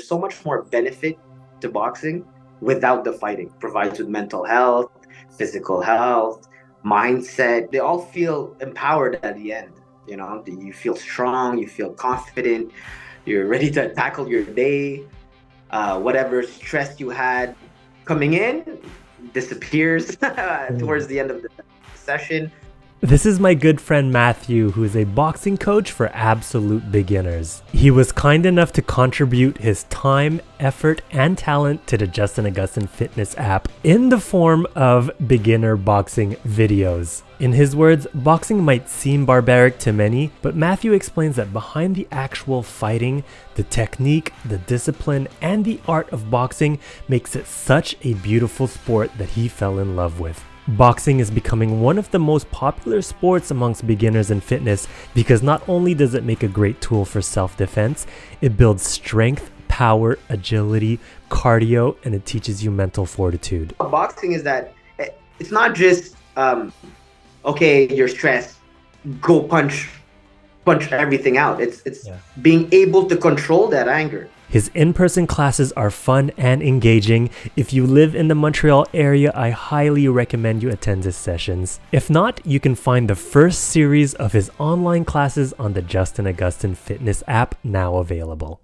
there's so much more benefit to boxing without the fighting. Provides with mental health, physical health, mindset. They all feel empowered at the end. You know, you feel strong, you feel confident, you're ready to tackle your day. Whatever stress you had coming in disappears towards the end of the session. This is my good friend Mathew, who is a boxing coach for absolute beginners. He was kind enough to contribute his time, effort, and talent to the Justin Agustin Fitness app in the form of beginner boxing videos. In his words, boxing might seem barbaric to many, but Mathew explains that behind the actual fighting, the technique, the discipline, and the art of boxing makes it such a beautiful sport that he fell in love with. Boxing is becoming one of the most popular sports amongst beginners in fitness because not only does it make a great tool for self-defense, it builds strength, power, agility, cardio, and it teaches you mental fortitude. Boxing is that it's not just, okay, you're stressed, go punch everything out. It's being able to control that anger. His in-person classes are fun and engaging. If you live in the Montreal area, I highly recommend you attend his sessions. If not, you can find the first series of his online classes on the Justin Agustin Fitness app now available.